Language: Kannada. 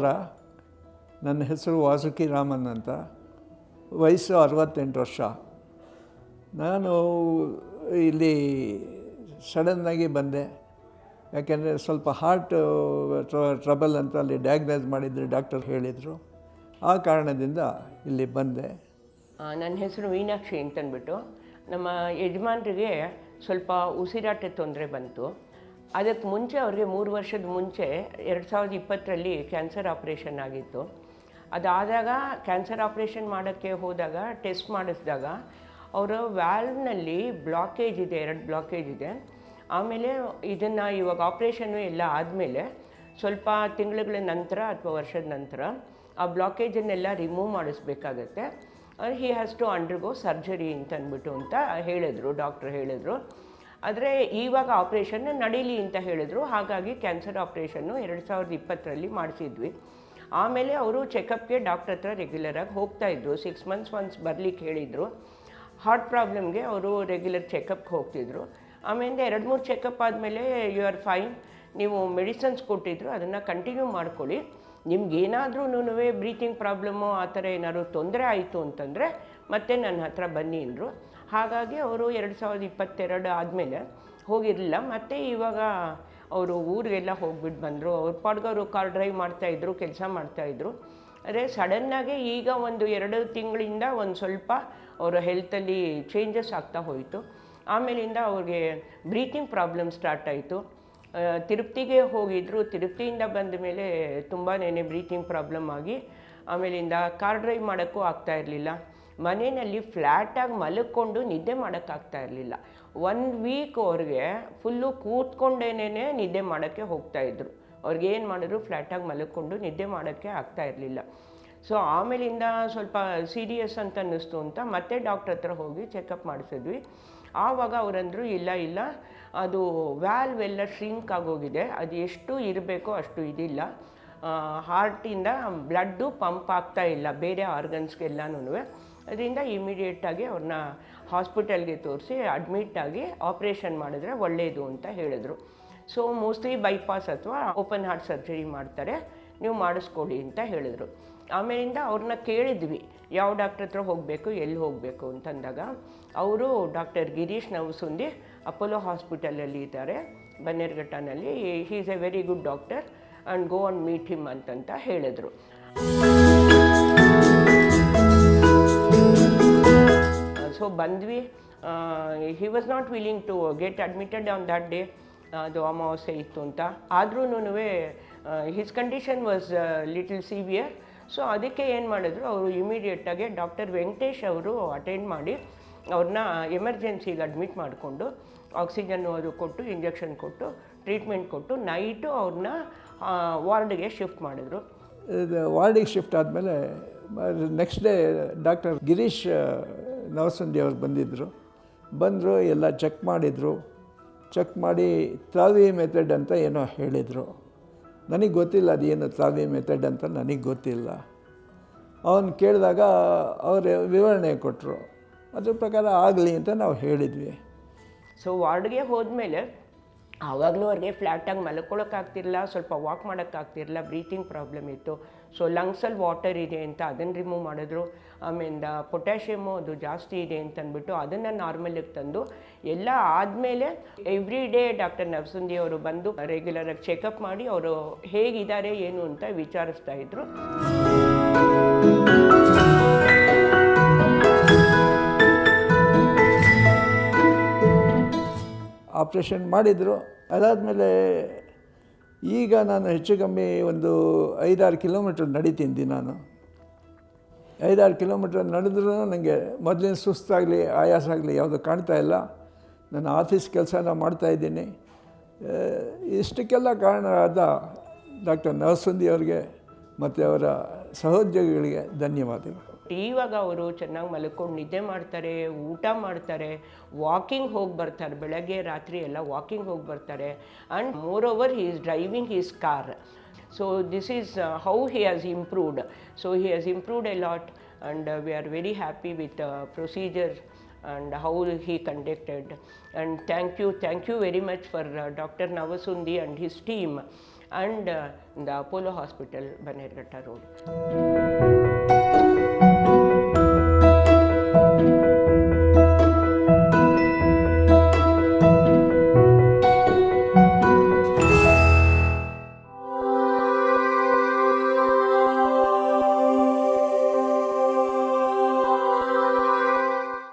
ನಮಸ್ಕಾರ. ನನ್ನ ಹೆಸರು ವಾಸುಕಿ ರಾಮನ್ ಅಂತ. ವಯಸ್ಸು 68 ವರ್ಷ. ನಾನು ಇಲ್ಲಿ ಸಡನ್ನಾಗಿ ಬಂದೆ. ಯಾಕೆಂದರೆ ಸ್ವಲ್ಪ ಹಾರ್ಟ್ ಟ್ರಬಲ್ ಅಂತ ಅಲ್ಲಿ ಡಯಾಗ್ನೈಸ್ ಮಾಡಿದ್ರು, ಡಾಕ್ಟರ್ ಹೇಳಿದರು. ಆ ಕಾರಣದಿಂದ ಇಲ್ಲಿ ಬಂದೆ. ನನ್ನ ಹೆಸರು ಮೀನಾಕ್ಷಿ ಅಂತಂದ್ಬಿಟ್ಟು. ನಮ್ಮ ಯಜಮಾನರಿಗೆ ಸ್ವಲ್ಪ ಉಸಿರಾಟದ ತೊಂದರೆ ಬಂತು. ಅದಕ್ಕೆ ಮುಂಚೆ ಅವ್ರಿಗೆ 3 ವರ್ಷದ ಮುಂಚೆ 2020ರಲ್ಲಿ ಕ್ಯಾನ್ಸರ್ ಆಪ್ರೇಷನ್ ಆಗಿತ್ತು. ಅದಾದಾಗ ಕ್ಯಾನ್ಸರ್ ಆಪ್ರೇಷನ್ ಮಾಡೋಕ್ಕೆ ಹೋದಾಗ ಟೆಸ್ಟ್ ಮಾಡಿಸಿದಾಗ ಅವರ ವ್ಯಾಲ್ವ್ನಲ್ಲಿ ಬ್ಲಾಕೇಜ್ ಇದೆ, 2 ಬ್ಲಾಕೇಜ್ ಇದೆ. ಆಮೇಲೆ ಇದನ್ನು ಇವಾಗ ಆಪ್ರೇಷನ್ನು ಎಲ್ಲ ಆದಮೇಲೆ ಸ್ವಲ್ಪ ತಿಂಗಳುಗಳ ನಂತರ ಅಥವಾ ವರ್ಷದ ನಂತರ ಆ ಬ್ಲಾಕೇಜನ್ನೆಲ್ಲ ರಿಮೂವ್ ಮಾಡಿಸ್ಬೇಕಾಗತ್ತೆ. He has to undergo surgery ಅಂತಂದ್ಬಿಟ್ಟು ಅಂತ ಹೇಳಿದ್ರು, ಡಾಕ್ಟ್ರು ಹೇಳಿದ್ರು. ಆದರೆ ಇವಾಗ ಆಪ್ರೇಷನ್ ನಡೀಲಿ ಅಂತ ಹೇಳಿದ್ರು. ಹಾಗಾಗಿ ಕ್ಯಾನ್ಸರ್ ಆಪ್ರೇಷನ್ನು 2020ರಲ್ಲಿ ಮಾಡಿಸಿದ್ವಿ. ಆಮೇಲೆ ಅವರು ಚೆಕಪ್ಗೆ ಡಾಕ್ಟ್ರ್ ಹತ್ರ ರೆಗ್ಯುಲರಾಗಿ ಹೋಗ್ತಾಯಿದ್ರು. 6 months ಒನ್ಸ್ ಬರಲಿಕ್ಕೆ ಹೇಳಿದರು. ಹಾರ್ಟ್ ಪ್ರಾಬ್ಲಮ್ಗೆ ಅವರು ರೆಗ್ಯುಲರ್ ಚೆಕಪ್ಗೆ ಹೋಗ್ತಿದ್ರು. ಆಮೇಲೆ 2-3 ಚೆಕಪ್ ಆದಮೇಲೆ ಯು ಆರ್ ಫೈನ್, ನೀವು ಮೆಡಿಸನ್ಸ್ ಕೊಟ್ಟಿದ್ರು, ಅದನ್ನು ಕಂಟಿನ್ಯೂ ಮಾಡ್ಕೊಳ್ಳಿ. ನಿಮ್ಗೇನಾದ್ರೂ ಬ್ರೀತಿಂಗ್ ಪ್ರಾಬ್ಲಮ್ಮು ಆ ಥರ ಏನಾದ್ರು ತೊಂದರೆ ಆಯಿತು ಅಂತಂದರೆ ಮತ್ತೆ ನನ್ನ ಹತ್ರ ಬನ್ನಿ ಅಂದರು. ಹಾಗಾಗಿ ಅವರು 2022 ಆದಮೇಲೆ ಹೋಗಿರಲಿಲ್ಲ. ಮತ್ತು ಇವಾಗ ಅವರು ಊರಿಗೆಲ್ಲ ಹೋಗ್ಬಿಟ್ಟು ಬಂದರು. ಅವ್ರ ಪಾಡ್ಗವರು ಕಾರ್ ಡ್ರೈವ್ ಮಾಡ್ತಾಯಿದ್ರು, ಕೆಲಸ ಮಾಡ್ತಾಯಿದ್ರು. ಆದರೆ ಸಡನ್ನಾಗಿ ಈಗ ಒಂದು 2 ತಿಂಗಳಿಂದ ಒಂದು ಸ್ವಲ್ಪ ಅವರ ಹೆಲ್ತಲ್ಲಿ ಚೇಂಜಸ್ ಆಗ್ತಾ ಹೋಯಿತು. ಆಮೇಲಿಂದ ಅವ್ರಿಗೆ ಬ್ರೀತಿಂಗ್ ಪ್ರಾಬ್ಲಮ್ ಸ್ಟಾರ್ಟ್ ಆಯಿತು. ತಿರುಪತಿಗೆ ಹೋಗಿದ್ರು. ತಿರುಪತಿಯಿಂದ ಬಂದ ಮೇಲೆ ತುಂಬಾ ಬ್ರೀತಿಂಗ್ ಪ್ರಾಬ್ಲಮ್ ಆಗಿ ಆಮೇಲಿಂದ ಕಾರ್ ಡ್ರೈವ್ ಮಾಡೋಕ್ಕೂ ಆಗ್ತಾಯಿರಲಿಲ್ಲ. ಮನೆಯಲ್ಲಿ ಫ್ಲ್ಯಾಟಾಗಿ ಮಲಕ್ಕೊಂಡು ನಿದ್ದೆ ಮಾಡೋಕ್ಕಾಗ್ತಾ ಇರಲಿಲ್ಲ. 1 ವೀಕ್ ಅವ್ರಿಗೆ ಫುಲ್ಲು ಕೂತ್ಕೊಂಡೇನೇ ನಿದ್ದೆ ಮಾಡೋಕ್ಕೆ ಹೋಗ್ತಾಯಿದ್ರು. ಅವ್ರಿಗೇನು ಮಾಡಿದ್ರು ಫ್ಲ್ಯಾಟಾಗಿ ಮಲಕ್ಕೊಂಡು ನಿದ್ದೆ ಮಾಡೋಕ್ಕೆ ಆಗ್ತಾ ಇರಲಿಲ್ಲ. ಸೊ ಆಮೇಲಿಂದ ಸ್ವಲ್ಪ ಸೀರಿಯಸ್ ಅಂತ ಅನ್ನಿಸ್ತು ಅಂತ ಮತ್ತೆ ಡಾಕ್ಟ್ರ್ ಹತ್ರ ಹೋಗಿ ಚೆಕಪ್ ಮಾಡಿಸಿದ್ವಿ. ಆವಾಗ ಅವರಂದರು ಇಲ್ಲ ಅದು ವ್ಯಾಲ್ವ್ ಎಲ್ಲ ಶ್ರಿಂಕ್ ಆಗೋಗಿದೆ, ಅದು ಎಷ್ಟು ಇರಬೇಕೋ ಅಷ್ಟು ಇದಿಲ್ಲ, ಹಾರ್ಟಿಂದ ಬ್ಲಡ್ಡು ಪಂಪ್ ಆಗ್ತಾ ಇಲ್ಲ ಬೇರೆ ಆರ್ಗನ್ಸ್ಗೆಲ್ಲನೂ. ಅದರಿಂದ ಇಮಿಡಿಯೇಟಾಗಿ ಅವ್ರನ್ನ ಹಾಸ್ಪಿಟಲ್ಗೆ ತೋರಿಸಿ ಅಡ್ಮಿಟ್ಟಾಗಿ ಆಪ್ರೇಷನ್ ಮಾಡಿದ್ರೆ ಒಳ್ಳೆಯದು ಅಂತ ಹೇಳಿದ್ರು. ಸೊ ಮೋಸ್ಟ್ಲಿ ಬೈಪಾಸ್ ಅಥವಾ ಓಪನ್ ಹಾರ್ಟ್ ಸರ್ಜರಿ ಮಾಡ್ತಾರೆ, ನೀವು ಮಾಡಿಸ್ಕೊಡಿ ಅಂತ ಹೇಳಿದರು. ಆಮೇಲಿಂದ ಅವ್ರನ್ನ ಕೇಳಿದ್ವಿ ಯಾವ ಡಾಕ್ಟ್ರ್ ಹತ್ರ ಹೋಗಬೇಕು, ಎಲ್ಲಿ ಹೋಗಬೇಕು ಅಂತಂದಾಗ ಅವರು ಡಾಕ್ಟರ್ ಗಿರೀಶ್ ನವಸುಂದಿ ಅಪೋಲೋ ಹಾಸ್ಪಿಟಲಲ್ಲಿ ಇದ್ದಾರೆ ಬನ್ನೇರುಘಟ್ಟನಲ್ಲಿ. He is a very good doctor and go and meet him ಅಂತಂತ ಹೇಳಿದರು. ಸೊ ಬಂದ್ವಿ. He was not willing to get admitted on that day. ಅದು ಅಮಾವಾಸ್ಯೆ ಇತ್ತು ಅಂತ. ಆದ್ರೂ his condition was little severe. So ಅದಕ್ಕೆ ಏನು ಮಾಡಿದ್ರು, ಅವರು ಇಮಿಡಿಯೇಟಾಗಿ ಡಾಕ್ಟರ್ ವೆಂಕಟೇಶ್ ಅವರು ಅಟೆಂಡ್ ಮಾಡಿ ಅವ್ರನ್ನ ಎಮರ್ಜೆನ್ಸಿಗೆ ಅಡ್ಮಿಟ್ ಮಾಡಿಕೊಂಡು ಆಕ್ಸಿಜನ್ನು ಅದು ಕೊಟ್ಟು ಇಂಜೆಕ್ಷನ್ ಕೊಟ್ಟು ಟ್ರೀಟ್ಮೆಂಟ್ ಕೊಟ್ಟು ನೈಟು ಅವ್ರನ್ನ ವಾರ್ಡ್ಗೆ ಶಿಫ್ಟ್ ಮಾಡಿದ್ರು. ವಾರ್ಡಿಗೆ ಶಿಫ್ಟ್ ಆದಮೇಲೆ ನೆಕ್ಸ್ಟ್ ಡೇ ಡಾಕ್ಟರ್ ಗಿರೀಶ್ ನವಸುಂದಿ ಅವರು ಬಂದರು. ಎಲ್ಲ ಚೆಕ್ ಮಾಡಿದರು. ಚೆಕ್ ಮಾಡಿ ತ್ರಾವಿ ಮೆಥಡ್ ಅಂತ ಏನೋ ಹೇಳಿದರು. ನನಗೆ ಗೊತ್ತಿಲ್ಲ ಅದೇನು ತ್ರಾವಿ ಮೆಥಡ್ ಅಂತ, ನನಗೆ ಗೊತ್ತಿಲ್ಲ. ಅವನು ಕೇಳಿದಾಗ ಅವರು ವಿವರಣೆ ಕೊಟ್ಟರು. ಅದ್ರ ಪ್ರಕಾರ ಆಗಲಿ ಅಂತ ನಾವು ಹೇಳಿದ್ವಿ. ಸೊ ವಾರ್ಡ್ಗೆ ಹೋದ್ಮೇಲೆ ಆವಾಗಲೂ ಅವ್ರಿಗೆ ಫ್ಲ್ಯಾಟಾಗಿ ಮಲ್ಕೊಳ್ಳೋಕ್ಕಾಗ್ತಿರಲಿಲ್ಲ, ಸ್ವಲ್ಪ ವಾಕ್ ಮಾಡೋಕ್ಕಾಗ್ತಿರಲಿಲ್ಲ, ಬ್ರೀತಿಂಗ್ ಪ್ರಾಬ್ಲಮ್ ಇತ್ತು. ಸೊ ಲಂಗ್ಸಲ್ಲಿ ವಾಟರ್ ಇದೆ ಅಂತ ಅದನ್ನು ರಿಮೂವ್ ಮಾಡಿದ್ರು. ಆಮೇಲೆ ಪೊಟ್ಯಾಷಿಯಮು ಅದು ಜಾಸ್ತಿ ಇದೆ ಅಂತಂದ್ಬಿಟ್ಟು ಅದನ್ನು ನಾರ್ಮಲಿಗೆ ತಂದು ಎಲ್ಲ ಆದಮೇಲೆ ಎವ್ರಿ ಡೇ ಡಾಕ್ಟರ್ ನವಸುಂದಿ ಅವರು ಬಂದು ರೆಗ್ಯುಲರಾಗಿ ಚೆಕಪ್ ಮಾಡಿ ಅವರು ಹೇಗಿದ್ದಾರೆ ಏನು ಅಂತ ವಿಚಾರಿಸ್ತಾಯಿದ್ರು. ಆಪ್ರೇಷನ್ ಮಾಡಿದರು. ಅದಾದಮೇಲೆ ಈಗ ನಾನು ಹೆಚ್ಚು ಕಮ್ಮಿ ಒಂದು 5-6 ಕಿಲೋಮೀಟ್ರ್ ನಡೀತೀನಿ ದಿನಾನು. 5-6 ಕಿಲೋಮೀಟ್ರ್ ನಡೆದ್ರೂ ನನಗೆ ಮೊದಲಿನ ಸುಸ್ತಾಗಲಿ ಆಯಾಸ ಆಗಲಿ ಯಾವುದೂ ಕಾಣ್ತಾ ಇಲ್ಲ. ನಾನು ಆಫೀಸ್ ಕೆಲಸನ ಮಾಡ್ತಾಯಿದ್ದೀನಿ. ಇಷ್ಟಕ್ಕೆಲ್ಲ ಕಾರಣರಾದ ಡಾಕ್ಟರ್ ನವಸುಂದಿ ಅವರಿಗೆ ಮತ್ತು ಅವರ ಸಹೋದ್ಯೋಗಿಗಳಿಗೆ ಧನ್ಯವಾದಗಳು. ಇವಾಗ ಅವರು ಚೆನ್ನಾಗಿ ಮಲ್ಕೊಂಡು ನಿದ್ದೆ ಮಾಡ್ತಾರೆ, ಊಟ ಮಾಡ್ತಾರೆ, ವಾಕಿಂಗ್ ಹೋಗಿ ಬರ್ತಾರೆ, ಬೆಳಗ್ಗೆ ರಾತ್ರಿ ಎಲ್ಲ ವಾಕಿಂಗ್ ಹೋಗಿ ಬರ್ತಾರೆ. And moreover he is driving his car. So this is how he has improved. So he has improved a lot and we are very happy with procedure and how he conducted. And thank you very much for Dr. Navasundi and his team. and in the Apollo Hospital, Banerghatta Road.